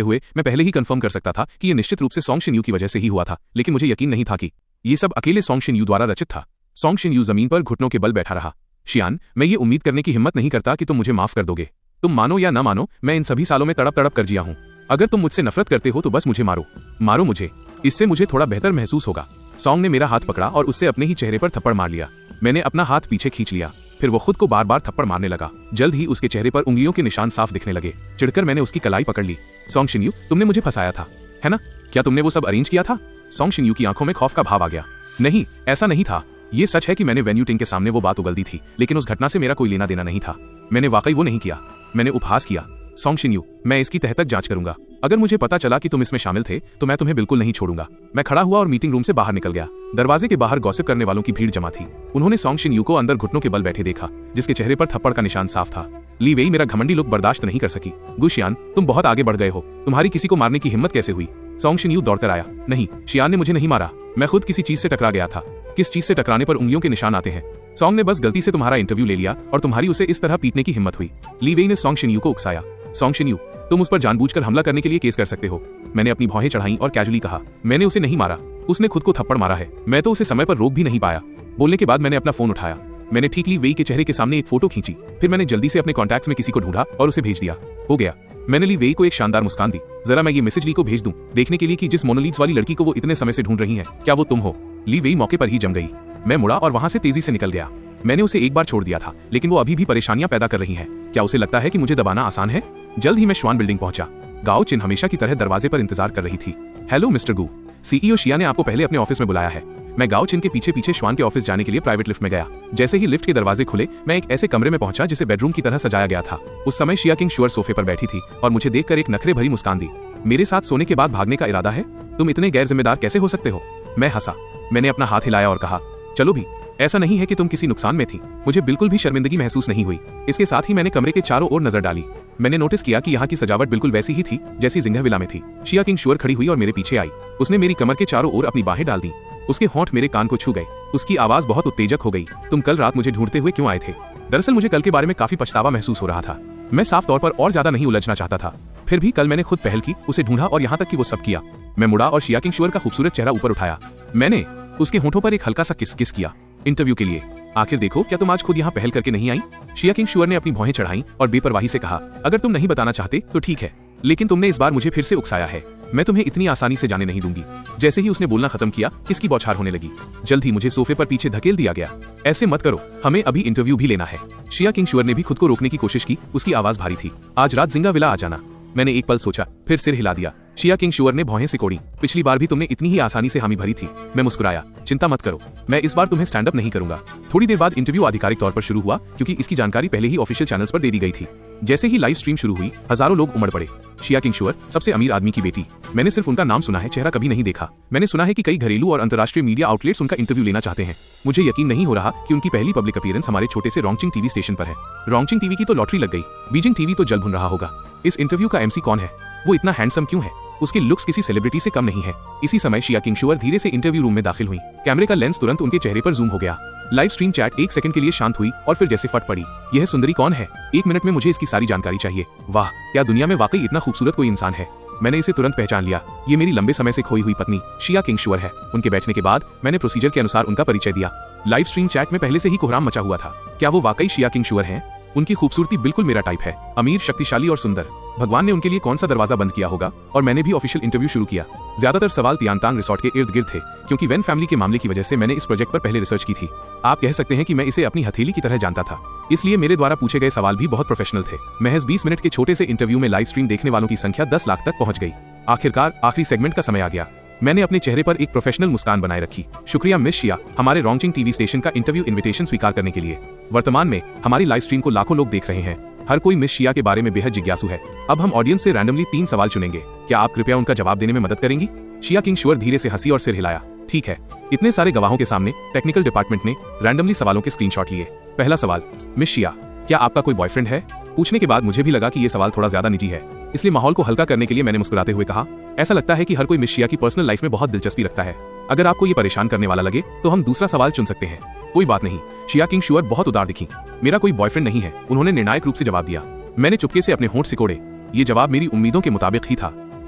हुए मैं पहले ही कंफर्म कर सकता था कि ये निश्चित रूप से सॉन्ग शिन्यू की वजह से ही हुआ था, लेकिन मुझे यकीन नहीं था कि ये सब अकेले सॉन्ग शिन्यू द्वारा रचित था। सॉन्ग शिन्यू जमीन पर घुटनों के बल बैठा रहा। शियान, मैं ये उम्मीद करने की हिम्मत नहीं करता कि तुम मुझे माफ कर दोगे। तुम मानो या न मानो, मैं इन सभी सालों में तड़प तड़प कर जिया हूँ। अगर तुम मुझसे नफरत करते हो तो बस मुझे मारो, मारो मुझे। इससे मुझे थोड़ा बेहतर महसूस होगा। सॉन्ग ने मेरा हाथ पकड़ा और उससे अपने ही चेहरे पर थप्पड़ मार लिया। मैंने अपना हाथ पीछे खींच लिया, फिर वो खुद को बार बार थप्पड़ मारने लगा। जल्द ही उसके चेहरे पर उंगलियों के निशान साफ दिखने लगे। चिढ़कर मैंने उसकी कलाई पकड़ ली। सॉन्ग शिन्यू, तुमने मुझे फंसाया था, है ना? क्या तुमने वो सब अरेंज किया था? सॉन्ग शिन्यू की आंखों में खौफ का भाव आ गया। नहीं, ऐसा नहीं था। ये सच है कि मैंने वेन्यू टिंग के सामने वो बात उगल दी थी, लेकिन उस घटना से मेरा कोई लेना देना नहीं था। मैंने वाकई वो नहीं किया, मैंने उपहास किया। सॉन्ग शिन्यू, मैं इसकी तह तक जांच करूंगा। अगर मुझे पता चला कि तुम इसमें शामिल थे तो मैं तुम्हें बिल्कुल नहीं छोड़ूंगा। मैं खड़ा हुआ और मीटिंग रूम से बाहर निकल गया। दरवाजे के बाहर गॉसिप करने वालों की भीड़ जमा थी। उन्होंने सॉन्ग शिन्यू को अंदर घुटनों के बल बैठे देखा, जिसके चेहरे पर थप्पड़ का निशान साफ था। ली वेई मेरा घमंडी लुक बर्दाश्त नहीं कर सकी। गु शियान, तुम बहुत आगे बढ़ गए हो। तुम्हारी किसी को मारने की हिम्मत कैसे हुई? सॉन्ग शिन्यू दौड़कर आया। नहीं, शियान ने मुझे नहीं मारा। मैं खुद किसी चीज से टकरा गया था। किस चीज से टकराने पर उंगलियों के निशान आते हैं? सॉन्ग ने बस गलती से तुम्हारा इंटरव्यू ले लिया और तुम्हारी उसे इस तरह पीटने की हिम्मत हुई। ली वेई ने सॉन्ग शिन्यू को उकसाया। सॉन्ग शिन्यू, तुम उस पर जानबूझकर हमला करने के लिए केस कर सकते हो। मैंने अपनी भौहें चढ़ाई और कैजुअली कहा, मैंने उसे नहीं मारा, उसने खुद को थप्पड़ मारा है। मैं तो उसे समय पर रोक भी नहीं पाया। बोलने के बाद मैंने अपना फोन उठाया। मैंने ठीक ली वेई के चेहरे के सामने एक फोटो खींची। फिर मैंने जल्दी से अपने कॉन्टैक्ट्स में किसी को ढूंढा और उसे भेज दिया। हो गया। मैंने ली वेई को एक शानदार मुस्कान दी। जरा मैं ये मैसेज ली को भेज दूं, देखने के लिए कि जिस मोनोलिड्स वाली लड़की को वो इतने समय से ढूंढ रही है, क्या वो तुम हो? ली वेई मौके पर ही जम गई। मैं मुड़ा और वहां से तेजी से निकल गया। मैंने उसे एक बार छोड़ दिया था, लेकिन वो अभी भी परेशानियां पैदा कर रही है। क्या उसे लगता है कि मुझे दबाना आसान है? जल्द ही मैं श्वान बिल्डिंग पहुंचा। गाओ चिन हमेशा की तरह दरवाजे पर इंतजार कर रही थी। हेलो मिस्टर गू, सीईओ शिया ने आपको पहले अपने ऑफिस में बुलाया है। मैं गाओ चिन के पीछे पीछे श्वान के ऑफिस जाने के लिए प्राइवेट लिफ्ट में गया। जैसे ही लिफ्ट के दरवाजे खुले, मैं एक ऐसे कमरे में पहुंचा जिसे बेडरूम की तरह सजाया गया था। उस समय शिया किंग शुअर सोफे पर बैठी थी और मुझे देखकर एक नखरे भरी मुस्कान दी। मेरे साथ सोने के बाद भागने का इरादा है? तुम इतने गैर जिम्मेदार कैसे हो सकते हो? मैं हंसा। मैंने अपना हाथ हिलाया और कहा, चलो भी। ऐसा नहीं है कि तुम किसी नुकसान में थी। मुझे बिल्कुल भी शर्मिंदगी महसूस नहीं हुई। इसके साथ ही मैंने कमरे के चारों ओर नजर डाली। मैंने नोटिस किया कि यहाँ की सजावट बिल्कुल वैसी ही थी जैसी जिंघा विला में थी। शिया किंग शुअर खड़ी हुई और मेरे पीछे आई। उसने मेरी कमर के चारों ओर अपनी बाहें डाल दी। उसके होंठ मेरे कान को छू गए। उसकी आवाज बहुत उत्तेजक हो गई। तुम कल रात मुझे ढूंढते हुए क्यों आए थे? दरअसल मुझे कल के बारे में काफी पछतावा महसूस हो रहा था। मैं साफ तौर पर और ज्यादा नहीं उलझना चाहता था। फिर भी कल मैंने खुद पहल की, उसे ढूंढा और यहाँ तक कि वो सब किया। मैं मुड़ा और शिया किंग शुअर का खूबसूरत चेहरा ऊपर उठाया। मैंने उसके होंठों पर एक हल्का सा किस किया। इंटरव्यू के लिए। आखिर देखो, क्या तुम आज खुद यहाँ पहल करके नहीं आई? शिया किंग शुअर ने अपनी भौहें चढ़ाई और बेपरवाही से कहा, अगर तुम नहीं बताना चाहते तो ठीक है, लेकिन तुमने इस बार मुझे फिर से उकसाया है। मैं तुम्हें इतनी आसानी से जाने नहीं दूंगी। जैसे ही उसने बोलना खत्म किया, किसकी बौछार होने लगी। जल्द ही मुझे सोफे पर पीछे धकेल दिया गया। ऐसे मत करो, हमें अभी इंटरव्यू भी लेना है। शिया किंग शुअर ने भी खुद को रोकने की कोशिश की। उसकी आवाज भारी थी। आज रात जिंगा विला आ जाना। मैंने एक पल सोचा, फिर सिर हिला दिया। शिया किंग शुअर ने भौहें सिकोड़ी। पिछली बार भी तुमने इतनी ही आसानी से हामी भरी थी। मैं मुस्कुराया। चिंता मत करो, मैं इस बार तुम्हें स्टैंड अप नहीं करूंगा। थोड़ी देर बाद इंटरव्यू आधिकारिक तौर पर शुरू हुआ, क्योंकि इसकी जानकारी पहले ही ऑफिशियल चैनल्स पर दे दी गई थी। जैसे ही लाइव स्ट्रीम शुरू हुई, हजारों लोग उमड़ पड़े। शिया किंग शुअर, सबसे अमीर आदमी की बेटी। मैंने सिर्फ उनका नाम सुना है, चेहरा कभी नहीं देखा। मैंने सुना है कि कई घरेलू और अंतर्राष्ट्रीय मीडिया आउटलेट्स उनका इंटरव्यू लेना चाहते हैं। मुझे यकीन नहीं हो रहा कि उनकी पहली पब्लिक अपीयरेंस हमारे छोटे से रोंगचिंग टीवी स्टेशन पर है। रोंगचिंग टीवी की तो लॉटरी लग गई, बीजिंग टीवी तो जल भुन रहा होगा। इस इंटरव्यू का एमसी कौन है? वो इतना हैंडसम क्यों है? उसकी लुक्स किसी सेलिब्रिटी से कम नहीं है। इसी समय शिया किंग शुअर धीरे से इंटरव्यू रूम में दाखिल हुई। कैमरे का लेंस तुरंत उनके चेहरे पर जूम हो गया। लाइव स्ट्रीम चैट एक सेकंड के लिए शांत हुई और फिर जैसे फट पड़ी। यह सुंदरी कौन है? 1 मिनट में मुझे इसकी सारी जानकारी चाहिए। वाह, क्या दुनिया में वाकई इतना खूबसूरत कोई इंसान है। मैंने इसे तुरंत पहचान लिया। ये मेरी लंबे समय से खोई हुई पत्नी शिया किंग शुअर है। उनके बैठने के बाद मैंने प्रोसीजर के अनुसार उनका परिचय दिया। लाइव स्ट्रीम चैट में पहले से ही कोहराम मचा हुआ था। क्या वो वाकई शिया किंग शुअर हैं? उनकी खूबसूरती बिल्कुल मेरा टाइप है। अमीर, शक्तिशाली और सुंदर। भगवान ने उनके लिए कौन सा दरवाजा बंद किया होगा? और मैंने भी ऑफिशियल इंटरव्यू शुरू किया। ज्यादातर सवाल तियानतांग रिसोर्ट के इर्द गिर्द थे, क्योंकि वेन फैमिली के मामले की वजह से मैंने इस प्रोजेक्ट पर पहले रिसर्च की थी। आप कह सकते हैं कि मैं इसे अपनी हथेली की तरह जानता था, इसलिए मेरे द्वारा पूछे गए सवाल भी बहुत प्रोफेशनल थे। महज 20 मिनट के छोटे से इंटरव्यू में लाइव स्ट्रीम देखने वालों की संख्या 10 लाख तक पहुंच गई। आखिरकार आखिरी सेगमेंट का समय आ गया। मैंने अपने चेहरे पर एक प्रोफेशनल मुस्कान बनाए रखी। शुक्रिया मिस शिया, हमारे रोंगचिंग टीवी स्टेशन का इंटरव्यू इन्विटेशन स्वीकार करने के लिए। वर्तमान में हमारी लाइव स्ट्रीम को लाखों लोग देख रहे हैं। हर कोई मिस शिया के बारे में बेहद जिज्ञासु है। अब हम ऑडियंस से रैंडमली 3 सवाल चुनेंगे। क्या आप कृपया उनका जवाब देने में मदद करेंगी? शिया किंग शुअर धीरे से हंसी और सिर हिलाया। ठीक है। इतने सारे गवाहों के सामने टेक्निकल डिपार्टमेंट ने रैंडमली सवालों के स्क्रीनशॉट लिए। पहला सवाल, मिस शिया, क्या आपका कोई बॉयफ्रेंड है? पूछने के बाद मुझे भी लगा कि ये सवाल थोड़ा ज्यादा निजी है, इसलिए माहौल को हल्का करने के लिए मैंने मुस्कुराते हुए कहा, ऐसा लगता है कि हर कोई मिस शिया की पर्सनल लाइफ में बहुत दिलचस्पी रखता है। अगर आपको ये परेशान करने वाला लगे तो हम दूसरा सवाल चुन सकते हैं। कोई बात नहीं। शिया किंग शुअर बहुत उदार दिखी। मेरा कोई बॉयफ्रेंड नहीं है, उन्होंने निर्णायक रूप से जवाब दिया। मैंने चुपके से अपने होंठ सिकोड़े। ये जवाब मेरी उम्मीदों के मुताबिक ही था।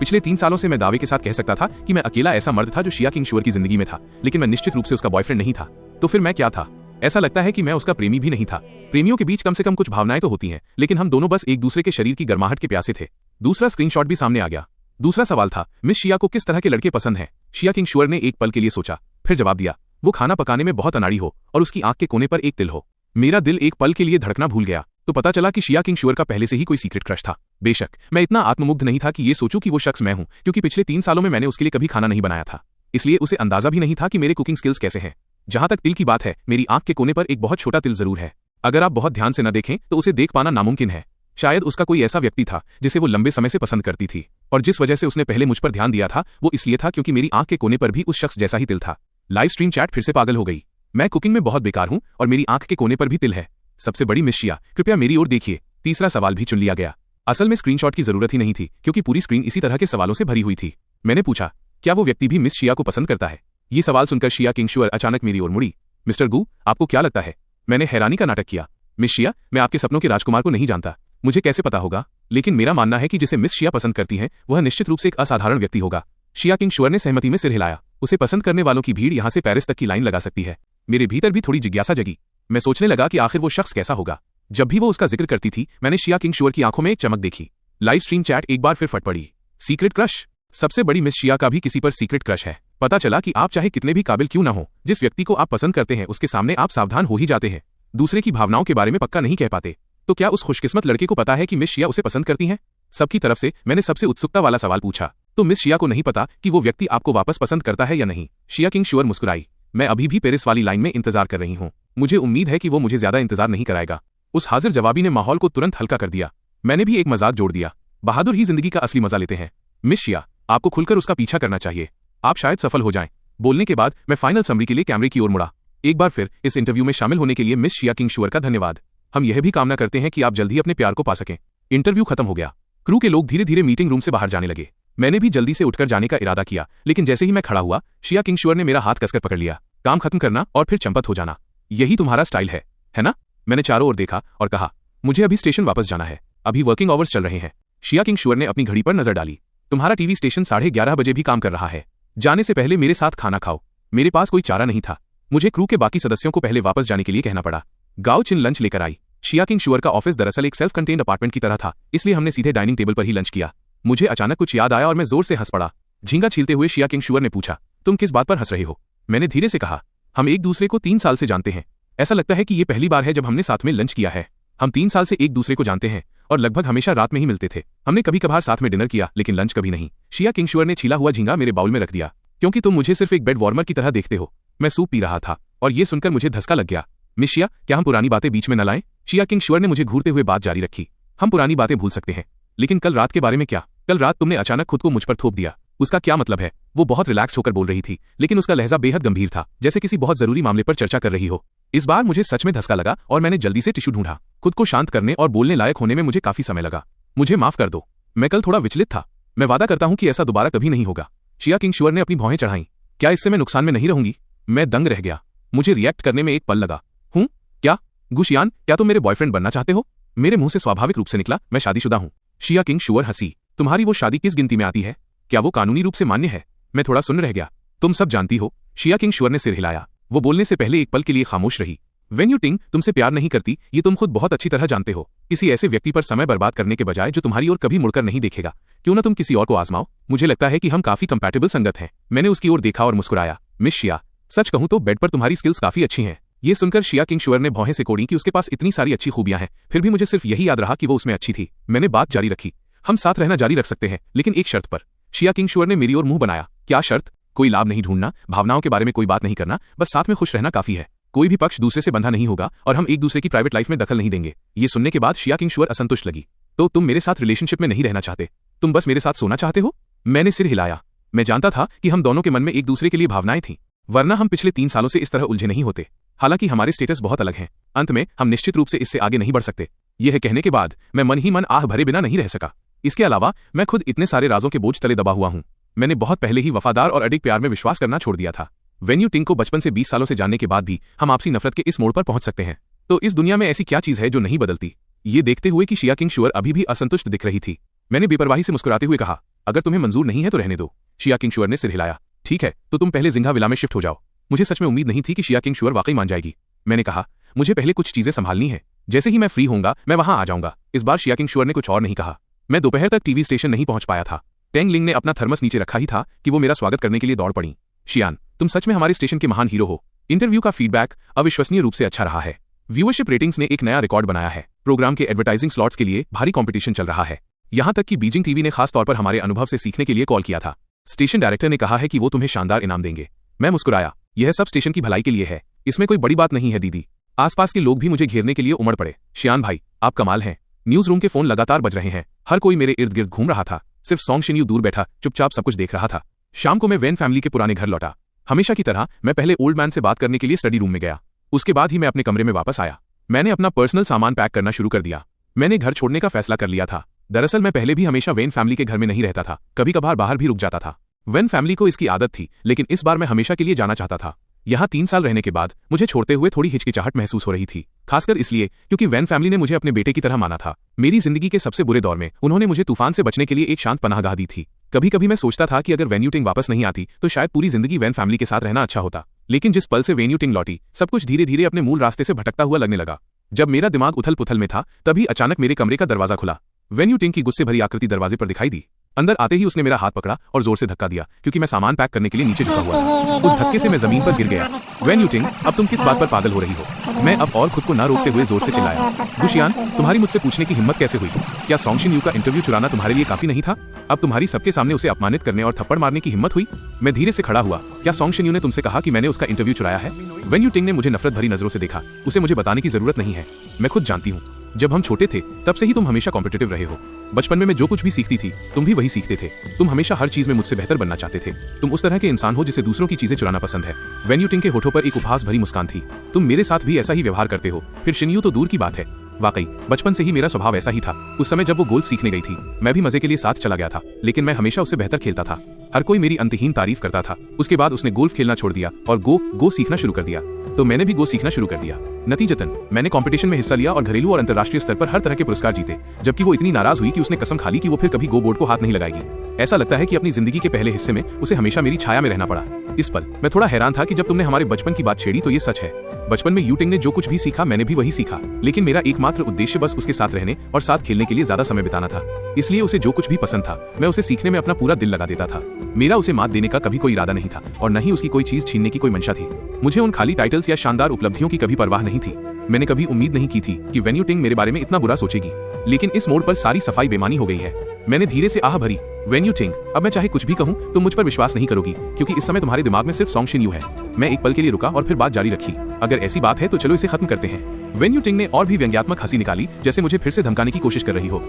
पिछले 3 सालों से मैं दावे के साथ कह सकता था कि मैं अकेला ऐसा मर्द था जो शिया किंग शुअर की जिंदगी में था, लेकिन मैं निश्चित रूप से उसका बॉयफ्रेंड नहीं था। तो फिर मैं क्या था? ऐसा लगता है कि मैं उसका प्रेमी भी नहीं था। प्रेमियों के बीच कम से कम कुछ भावनाएं तो होती हैं, लेकिन हम दोनों बस एक दूसरे के शरीर की गर्माहट के प्यासे थे। दूसरा स्क्रीनशॉट भी सामने आ गया। दूसरा सवाल था, मिस शिया को किस तरह के लड़के पसंद हैं? शिया किंग शुअर ने एक पल के लिए सोचा, फिर जवाब दिया, वो खाना पकाने में बहुत अनाड़ी हो और उसकी आंख के कोने पर एक तिल हो। मेरा दिल एक पल के लिए धड़कना भूल गया। तो पता चला कि शिया किंग शुअर का पहले से ही कोई सीक्रेट क्रश था। बेशक मैं इतना आत्ममुग्ध नहीं था कि ये सोचूं कि वो शख्स मैं हूं, क्योंकि पिछले 3 सालों में मैंने उसके लिए कभी खाना नहीं बनाया था, इसलिए उसे अंदाजा भी नहीं था कि मेरे कुकिंग स्किल्स कैसे हैं। जहां तक तिल की बात है, मेरी आंख के कोने पर एक बहुत छोटा तिल जरूर है। अगर आप बहुत ध्यान से न देखें तो उसे देख पाना नामुमकिन है। शायद उसका कोई ऐसा व्यक्ति था जिसे वो लंबे समय से पसंद करती थी, और जिस वजह से उसने पहले मुझ पर ध्यान दिया था वो इसलिए था क्योंकि मेरी आंख के कोने पर भी उस शख्स जैसा ही तिल था। लाइव स्ट्रीम चैट फिर से पागल हो गई। मैं कुकिंग में बहुत बेकार हूं और मेरी आंख के कोने पर भी तिल है। सबसे बड़ी मिस शिया, कृपया मेरी ओर देखिए। तीसरा सवाल भी चुन लिया गया। असल में स्क्रीनशॉट की जरूरत ही नहीं थी, क्योंकि पूरी स्क्रीन इसी तरह के सवालों से भरी हुई थी। मैंने पूछा, क्या वो व्यक्ति भी मिस शिया को पसंद करता है? ये सवाल सुनकर शिया किंग शुअर अचानक मेरी ओर मुड़ी। मिस्टर गू, आपको क्या लगता है? मैंने हैरानी का नाटक किया। मिस शिया, मैं आपके सपनों के राजकुमार को नहीं जानता, मुझे कैसे पता होगा, लेकिन मेरा मानना है कि जिसे मिस शिया पसंद करती हैं वह निश्चित रूप से एक असाधारण व्यक्ति होगा। शिया किंग शुअर ने सहमति में सिर हिलाया। उसे पसंद करने वालों की भीड़ यहां से पेरिस तक की लाइन लगा सकती है। मेरे भीतर भी थोड़ी जिज्ञासा जगी। मैं सोचने लगा कि आखिर वो शख्स कैसा होगा। जब भी वो उसका जिक्र करती थी, मैंने शिया किंग शुअर की आंखों में एक चमक देखी। लाइव स्ट्रीम चैट एक बार फिर फट पड़ी। Secret crush? सबसे बड़ी मिस शिया का भी किसी पर सीक्रेट क्रश है। पता चला कि आप चाहे कितने भी काबिल क्यों ना हो, जिस व्यक्ति को आप पसंद करते हैं उसके सामने आप सावधान हो ही जाते हैं। दूसरे की भावनाओं के बारे में पक्का नहीं कह पाते। तो क्या उस खुशकिस्मत लड़के को पता है कि मिस शिया उसे पसंद करती हैं? सबकी तरफ से मैंने सबसे उत्सुकता वाला सवाल पूछा। तो मिस शिया को नहीं पता कि वो व्यक्ति आपको वापस पसंद करता है या नहीं? शिया किंग शुअर मुस्कुराई। मैं अभी भी पेरिस वाली लाइन में इंतजार कर रही हूँ। मुझे उम्मीद है कि वो मुझे ज्यादा इंतजार नहीं कराएगा। उस हाजिर जवाबी ने माहौल को तुरंत हल्का कर दिया। मैंने भी एक मजाक जोड़ दिया। बहादुर ही जिंदगी का असली मजा लेते हैं। मिस शिया, आपको खुलकर उसका पीछा करना चाहिए। आप शायद सफल हो जाएं। बोलने के बाद मैं फाइनल समरी के लिए कैमरे की ओर मुड़ा। एक बार फिर इस इंटरव्यू में शामिल होने के लिए मिस शिया किंग शुअर का धन्यवाद। हम यह भी कामना करते हैं कि आप जल्द ही अपने प्यार को पा सकें। इंटरव्यू खत्म हो गया। क्रू के लोग धीरे धीरे मीटिंग रूम से बाहर जाने लगे। मैंने भी जल्दी से उठकर जाने का इरादा किया, लेकिन जैसे ही मैं खड़ा हुआ, शिया किंग शुअर ने मेरा हाथ कसकर पकड़ लिया। काम खत्म करना और फिर चंपत हो जाना, यही तुम्हारा स्टाइल है ना? मैंने चारों ओर देखा और कहा, मुझे अभी स्टेशन वापस जाना है, अभी वर्किंग आवर्स चल रहे हैं। शिया किंग शुअर ने अपनी घड़ी पर नजर डाली। तुम्हारा टीवी स्टेशन 11:30 बजे भी काम कर रहा है। जाने से पहले मेरे साथ खाना खाओ। मेरे पास कोई चारा नहीं था। मुझे क्रू के बाकी सदस्यों को पहले वापस जाने के लिए कहना पड़ा। गाओ चिन लंच लेकर आई। शिया किंग शुअर का ऑफिस दरअसल एक सेल्फ कंटेन्ड अपार्टमेंट की तरह था, इसलिए हमने सीधे डाइनिंग टेबल पर ही लंच किया। मुझे अचानक कुछ याद आया और मैं जोर से हंस पड़ा। झींगा छीलते हुए शिया किंग शुअर ने पूछा, तुम किस बात पर हंस रहे हो? मैंने धीरे से कहा, हम एक दूसरे को 3 साल से जानते हैं। ऐसा लगता है कि ये पहली बार है जब हमने साथ में लंच किया है। हम 3 साल से एक दूसरे को जानते हैं और लगभग हमेशा रात में ही मिलते थे। हमने कभी कभार साथ में डिनर किया, लेकिन लंच कभी नहीं। शिया किंग शुअर ने छीला हुआ झींगा मेरे बाउल में रख दिया। क्योंकि तुम मुझे सिर्फ एक बेड वार्मर की तरह देखते हो। मैं सूप पी रहा था और ये सुनकर मुझे धक्का लग गया। मिस शिया, क्या हम पुरानी बातें बीच में न लाएं? शिया किंग शुअर ने मुझे घूरते हुए बात जारी रखी। हम पुरानी बातें भूल सकते हैं, लेकिन कल रात के बारे में क्या? कल रात तुमने अचानक खुद को मुझ पर थोप दिया, उसका क्या मतलब है? वो बहुत रिलैक्स होकर बोल रही थी, लेकिन उसका लहजा बेहद गंभीर था, जैसे किसी बहुत जरूरी मामले पर चर्चा कर रही हो। इस बार मुझे सच में धक्का लगा और मैंने जल्दी से टिश्यू ढूंढा। खुद को शांत करने और बोलने लायक होने में मुझे काफी समय लगा। मुझे माफ कर दो, मैं कल थोड़ा विचलित था। मैं वादा करता हूं कि ऐसा दोबारा कभी नहीं होगा। शिया किंग शुअर ने अपनी भौहें चढ़ाईं। क्या इससे मैं नुकसान में नहीं रहूंगी? मैं दंग रह गया। मुझे रिएक्ट करने में एक पल लगा। हूं? क्या? गुशियान, क्या तुम मेरे बॉयफ्रेंड बनना चाहते हो? मेरे मुंह से स्वाभाविक रूप से निकला, मैं शादीशुदा हूं। शिया किंग शुअर हंसी। तुम्हारी वो शादी किस गिनती में आती है? क्या वो कानूनी रूप से मान्य है? मैं थोड़ा सुन्न रह गया। तुम सब जानती हो। शिया किंग शुअर ने सिर हिलाया। वो बोलने से पहले एक पल के लिए खामोश रही। वेन यू टिंग तुमसे प्यार नहीं करती, ये तुम खुद बहुत अच्छी तरह जानते हो। किसी ऐसे व्यक्ति पर समय बर्बाद करने के बजाय जो तुम्हारी ओर कभी मुड़कर नहीं देखेगा, क्यों ना तुम किसी और को आजमाओ? मुझे लगता है कि हम काफी कंपैटिबल संगत हैं। मैंने उसकी ओर देखा और मुस्कुराया। मिस शिया, सच कहूं तो बेड पर तुम्हारी स्किल्स काफी अच्छी हैं। ये सुनकर शिया किंग शुअर ने भौहें सिकोड़ी कि उसके पास इतनी सारी अच्छी खूबियां हैं, फिर भी मुझे सिर्फ यही याद रहा कि वो उसमें अच्छी थी। मैंने बात जारी रखी। हम साथ रहना जारी रख सकते हैं, लेकिन एक शर्त पर। शिया किंग शुअर ने मेरी ओर मुंह बनाया। क्या शर्त? कोई लाभ नहीं ढूंढना, भावनाओं के बारे में कोई बात नहीं करना, बस साथ में खुश रहना काफी है। कोई भी पक्ष दूसरे से बंधा नहीं होगा और हम एक दूसरे की प्राइवेट लाइफ में दखल नहीं देंगे। ये सुनने के बाद शिया किंगशुअर असंतुष्ट लगी। तो तुम मेरे साथ रिलेशनशिप में नहीं रहना चाहते, तुम बस मेरे साथ सोना चाहते हो? मैंने सिर हिलाया। मैं जानता था कि हम दोनों के मन में एक दूसरे के लिए भावनाएं थीं, वरना हम पिछले 3 सालों से इस तरह उलझे नहीं होते। हालांकि हमारे स्टेटस बहुत अलग हैं, अंत में हम निश्चित रूप से इससे आगे नहीं बढ़ सकते। यह कहने के बाद मैं मन ही मन आह भरे बिना नहीं रह सका। इसके अलावा मैं खुद इतने सारे राजों के बोझ तले दबा हुआ हूं। मैंने बहुत पहले ही वफादार और अडिग प्यार में विश्वास करना छोड़ दिया था। वेन यू टिंग को बचपन से 20 सालों से जानने के बाद भी हम आपसी नफरत के इस मोड़ पर पहुंच सकते हैं। तो इस दुनिया में ऐसी क्या चीज है जो नहीं बदलती? ये देखते हुए कि शिया किंगशुअर अभी भी असंतुष्ट दिख रही थी, मैंने बेपरवाही से मुस्कुराते हुए कहा, अगर तुम्हें मंजूर नहीं है तो रहने दो। शिया किंगशुअर ने सिर हिलाया। ठीक है, तो तुम पहले जिंघा विला में शिफ्ट हो जाओ। मुझे सच में उम्मीद नहीं थी कि शिया किंगशुअर वाकई मान जाएगी। मैंने कहा, मुझे पहले कुछ चीजें संभालनी है, जैसे ही मैं फ्री होऊंगा मैं वहां आ जाऊंगा। इस बार शिया किंगशुअर ने कुछ और नहीं कहा। मैं दोपहर तक टीवी स्टेशन नहीं पहुंच पाया था। टेंग लिंग ने अपना थर्मस नीचे रखा ही था कि वो मेरा स्वागत करने के लिए दौड़ पड़ी। शियान, तुम सच में हमारे स्टेशन के महान हीरो हो। इंटरव्यू का फीडबैक अविश्वसनीय रूप से अच्छा रहा है। व्यूअरशिप रेटिंग्स ने एक नया रिकॉर्ड बनाया है। प्रोग्राम के एडवर्टाइजिंग स्लॉट्स के लिए भारी कंपटीशन चल रहा है। यहां तक कि बीजिंग टीवी ने खास तौर पर हमारे अनुभव से सीखने के लिए कॉल किया था। स्टेशन डायरेक्टर ने कहा है कि वो तुम्हें शानदार इनाम देंगे। मैं मुस्कुराया। यह सब स्टेशन की भलाई के लिए है, इसमें कोई बड़ी बात नहीं है दीदी। आसपास के लोग भी मुझे घेरने के लिए उमड़ पड़े। शियान भाई, आप कमाल हैं। न्यूज रूम के फोन लगातार बज रहे हैं, हर कोई मेरे इर्द गिर्द घूम रहा था। सिर्फ सॉन्ग शिन्यू दूर बैठा चुपचाप सब कुछ देख रहा था। शाम को मैं वेन फैमिली के पुराने घर लौटा। हमेशा की तरह मैं पहले ओल्ड मैन से बात करने के लिए स्टडी रूम में गया। उसके बाद ही मैं अपने कमरे में वापस आया। मैंने अपना पर्सनल सामान पैक करना शुरू कर दिया। मैंने घर छोड़ने का फैसला कर लिया था। दरअसल मैं पहले भी हमेशा वेन फैमिली के घर में नहीं रहता था, कभी कभार बाहर भी रुक जाता था। वेन फैमिली को इसकी आदत थी, लेकिन इस बार मैं हमेशा के लिए जाना चाहता था। यहाँ 3 साल रहने के बाद मुझे छोड़ते हुए थोड़ी हिचकिचाहट महसूस हो रही थी, खासकर इसलिए क्योंकि वेन फैमिली ने मुझे अपने बेटे की तरह माना था। मेरी जिंदगी के सबसे बुरे दौर में उन्होंने मुझे तूफान से बचने के लिए एक शांत पनाहगाह दी थी। कभी कभी मैं सोचता था कि अगर वेन यू टिंग वापस नहीं आती तो शायद पूरी जिंदगी वेन फैमिली के साथ रहना अच्छा होता। लेकिन जिस पल से वेन यू टिंग लौटी, सब कुछ धीरे धीरे अपने मूल रास्ते से भटकता हुआ लगने लगा। जब मेरा दिमाग उथल पुथल में था, तभी अचानक मेरे कमरे का दरवाजा खुला। वेन यू टिंग की गुस्से भरी आकृति दरवाजे पर दिखाई दी। अंदर आते ही उसने मेरा हाथ पकड़ा और जोर से धक्का दिया, क्योंकि मैं सामान पैक करने के लिए नीचे झुका हुआ था। उस धक्के से मैं जमीन पर गिर गया। वेन यू टिंग, अब तुम किस बात पर पागल हो रही हो? मैं अब और खुद को ना रोकते हुए जोर से चिल्लाया। गुशियान, तुम्हारी मुझसे पूछने की हिम्मत कैसे हुई? क्या सॉन्ग शिन्यू का इंटरव्यू चुराना तुम्हारे लिए काफी नहीं था? अब तुम्हारी सबके सामने उसे अपमानित करने और थप्पड़ मारने की हिम्मत हुई? मैं धीरे से खड़ा हुआ। क्या सॉन्ग शिन्यू ने तुमसे कहा कि मैंने उसका इंटरव्यू चुराया है? वेन यू टिंग ने मुझे नफरत भरी नजरों से देखा। उसे मुझे बताने की जरूरत नहीं है, मैं खुद जानती हूँ। जब हम छोटे थे तब से ही तुम हमेशा कॉम्पिटिटिव रहे हो। बचपन में मैं जो कुछ भी सीखती थी तुम भी वही सीखते थे। तुम हमेशा हर चीज में मुझसे बेहतर बनना चाहते थे। तुम उस तरह के इंसान हो जिसे दूसरों की चीजें चुराना पसंद है। वेन यू टिंग के होठों पर एक उपहास भरी मुस्कान थी। तुम मेरे साथ भी ऐसा ही व्यवहार करते हो, फिर शिन्यू तो दूर की बात है। वाकई बचपन से ही मेरा स्वभाव ऐसा ही था। उस समय जब वो गोल्फ सीखने गई थी, मैं भी मजे के लिए साथ चला गया था, लेकिन मैं हमेशा उससे बेहतर खेलता था। हर कोई मेरी अंतहीन तारीफ करता था। उसके बाद उसने गोल्फ खेलना छोड़ दिया और गो सीखना शुरू कर दिया, तो मैंने भी गो सीखना शुरू कर दिया। नतीजतन मैंने कंपटीशन में हिस्सा लिया और घरेलू और अंतर्राष्ट्रीय स्तर पर हर तरह के पुरस्कार जीते। जबकि वो इतनी नाराज हुई कि उसने कसम खा ली कि वो फिर कभी गो बोर्ड को हाथ नहीं लगाएगी। ऐसा लगता है कि अपनी जिंदगी के पहले हिस्से में उसे हमेशा मेरी छाया में रहना पड़ा। इस पल मैं थोड़ा हैरान था कि जब तुमने हमारे बचपन की बात छेड़ी तो ये सच है। बचपन में यू टिंग ने जो कुछ भी सीखा मैंने भी वही सीखा, लेकिन मेरा एकमात्र उद्देश्य बस उसके साथ रहने और साथ खेलने के लिए ज्यादा समय बिताना था। इसलिए उसे जो कुछ भी पसंद था मैं उसे सीखने में अपना पूरा दिल लगा देता था। मेरा उसे मात देने का कभी कोई इरादा नहीं था और न ही उसकी कोई चीज छीनने की कोई मंशा थी। मुझे उन खाली टाइटल्स या शानदार उपलब्धियों की कभी परवाह नहीं थी। मैंने कभी उम्मीद नहीं की थी कि वेन यू टिंग मेरे बारे में इतना बुरा सोचेगी, लेकिन इस मोड़ पर सारी सफाई बेमानी हो गई है। मैंने धीरे से आह भरी। वेन यू टिंग, अब मैं चाहे कुछ भी कहूँ तुम मुझ पर विश्वास नहीं करोगी, क्योंकि इस समय तुम्हारे दिमाग में सिर्फ सॉन्ग शिन्यू है। मैं एक पल के लिए रुका और फिर बात जारी रखी। अगर ऐसी बात है तो चलो इसे खत्म करते हैं। वेन यू टिंग ने और भी व्यंग्यात्मक हंसी निकाली, जैसे मुझे फिर से धमकाने की कोशिश कर रही हो।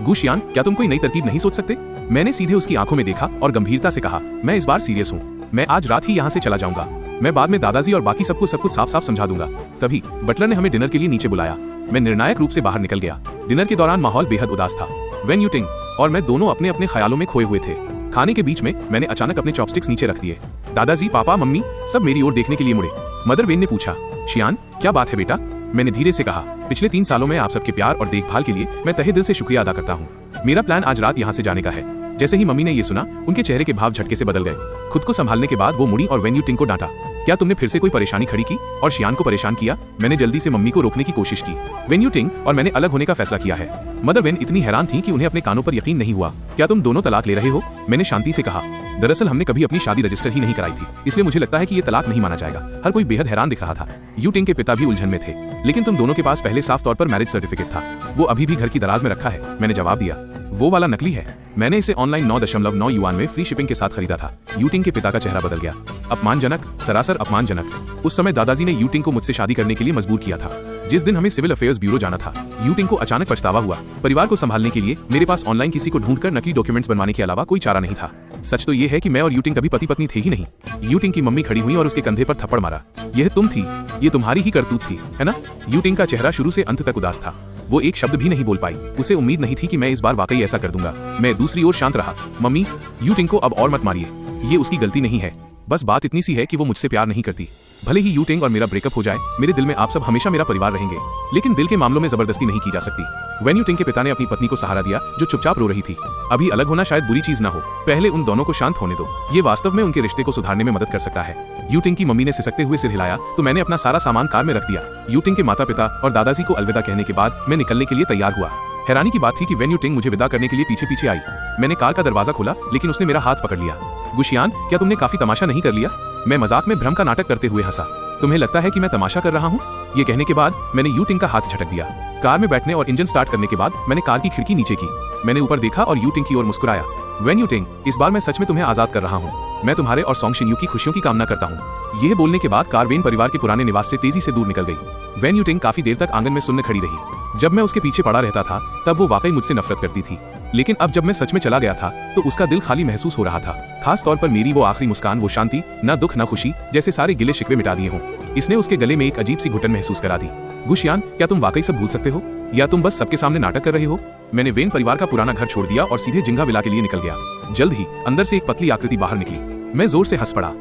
गुशियान, क्या तुम कोई नई तरकीब नहीं सोच सकते? मैंने सीधे उसकी आंखों में देखा और गंभीरता से कहा, मैं इस बार सीरियस हूँ। मैं आज रात ही यहाँ से चला जाऊंगा। मैं बाद में दादाजी और बाकी सबको सब कुछ साफ साफ समझा दूंगा। तभी बटलर ने हमें डिनर के लिए नीचे बुलाया। मैं निर्णायक रूप से बाहर निकल गया। डिनर के दौरान माहौल बेहद उदास था। वेन यू टिंग और मैं दोनों अपने अपने ख्यालों में खोए हुए थे। खाने के बीच में मैंने अचानक अपने चॉपस्टिक्स नीचे रख दिए। दादाजी, पापा, मम्मी सब मेरी ओर देखने के लिए मुड़े। मदर वेन ने पूछा, शियान क्या बात है बेटा? मैंने धीरे से कहा, पिछले 3 सालों में आप सबके प्यार और देखभाल के लिए मैं तहे दिल से शुक्रिया अदा करता हूँ। मेरा प्लान आज रात यहाँ से जाने का है। जैसे ही मम्मी ने ये सुना, उनके चेहरे के भाव झटके से बदल गए। खुद को संभालने के बाद वो मुड़ी और वेन यू टिंग को डांटा, क्या तुमने फिर से कोई परेशानी खड़ी की और शियान को परेशान किया? मैंने जल्दी से मम्मी को रोकने की कोशिश की। वेन यू टिंग और मैंने अलग होने का फैसला किया है। मदर वेन इतनी हैरान थी कि उन्हें अपने कानों पर यकीन नहीं हुआ। क्या तुम दोनों तलाक ले रहे हो? मैंने शांति से कहा, दरअसल हमने कभी अपनी शादी रजिस्टर ही नहीं कराई थी, इसलिए मुझे लगता है कि ये तलाक नहीं माना जाएगा। हर कोई बेहद हैरान दिख रहा था। यू टिंग के पिता भी उलझन में थे, लेकिन तुम दोनों के पास पहले साफ तौर पर मैरिज सर्टिफिकेट था। वो अभी भी घर की दराज में रखा है। मैंने जवाब दिया। वो वाला नकली है। मैंने इसे ऑनलाइन 9.9 युआन में फ्री शिपिंग के साथ खरीदा था। यूटिंग के पिता का चेहरा बदल गया। अपमानजनक, सरासर अपमानजनक। उस समय दादाजी ने यूटिंग को मुझसे शादी करने के लिए मजबूर किया था। जिस दिन हमें सिविल अफेयर्स ब्यूरो जाना था, यूटिंग को अचानक पछतावा हुआ। परिवार को संभालने के लिए मेरे पास ऑनलाइन किसी को ढूंढकर नकली डॉक्यूमेंट्स बनवाने के अलावा कोई चारा नहीं था। सच तो ये है कि मैं और यूटिंग कभी पति पत्नी थे ही नहीं। यूटिंग की मम्मी खड़ी हुई और उसके कंधे पर थप्पड़ मारा। यह तुम थी, ये तुम्हारी ही करतूत थी, है ना? यूटिंग का चेहरा शुरू से अंत तक उदास था। वो एक शब्द भी नहीं बोल पाई। उसे उम्मीद नहीं थी कि मैं इस बार वाकई ऐसा कर दूंगा। मैं दूसरी ओर शांत रहा। मम्मी, यूटिंग को अब और मत मारिए। ये उसकी गलती नहीं है। बस बात इतनी सी है कि वो मुझसे प्यार नहीं करती। भले ही यूटिंग और मेरा ब्रेकअप हो जाए, मेरे दिल में आप सब हमेशा मेरा परिवार रहेंगे। लेकिन दिल के मामलों में जबरदस्ती नहीं की जा सकती। वेन यूटिंग के पिता ने अपनी पत्नी को सहारा दिया जो चुपचाप रो रही थी। अभी अलग होना शायद बुरी चीज ना हो, पहले उन दोनों को शांत होने दो। ये वास्तव में उनके रिश्ते को सुधारने में मदद कर सकता है। यूटिंग की मम्मी ने सिसकते हुए सिर हिलाया तो मैंने अपना सारा सामान कार में रख दिया। यूटिंग के माता पिता और दादाजी को अलविदा कहने के बाद मैं निकलने के लिए तैयार हुआ। हैरानी की बात थी कि वेन यूटिंग मुझे विदा करने के लिए पीछे पीछे आई। मैंने कार का दरवाजा खोला लेकिन उसने मेरा हाथ पकड़ लिया। गुशियान, क्या तुमने काफी तमाशा नहीं कर लिया? मैं मजाक में भ्रम का नाटक करते हुए हंसा। तुम्हें लगता है कि मैं तमाशा कर रहा हूँ? ये कहने के बाद मैंने यूटिंग का हाथ झटक दिया। कार में बैठने और इंजन स्टार्ट करने के बाद मैंने कार की खिड़की नीचे की। मैंने ऊपर देखा और यूटिंग की ओर मुस्कुराया। वेन यूटिंग, इस बार मैं सच में तुम्हें आजाद कर रहा हूँ। मैं तुम्हारे और सॉन्ग शिन्यू की खुशियों की कामना करता हूँ। यह बोलने के बाद कार वेन परिवार के पुराने निवास से तेजी से दूर निकल गई। वेन यूटिंग काफी देर तक आंगन में सुन्न खड़ी रही। जब मैं उसके पीछे पड़ा रहता था तब वो वाकई मुझसे नफरत करती थी, लेकिन अब जब मैं सच में चला गया था तो उसका दिल खाली महसूस हो रहा था। खास तौर पर मेरी वो आखिरी मुस्कान, वो शांति, न दुख न खुशी, जैसे सारे गिले शिकवे मिटा दिए हों। इसने उसके गले में एक अजीब सी घुटन महसूस करा दी। गुशियान, क्या तुम वाकई सब भूल सकते हो या तुम बस सबके सामने नाटक कर रहे हो? मैंने वेन परिवार का पुराना घर छोड़ दिया और सीधे जिंगा विला के लिए निकल गया। जल्द ही अंदर से एक पतली आकृति बाहर निकली। मैं जोर से हंस पड़ा।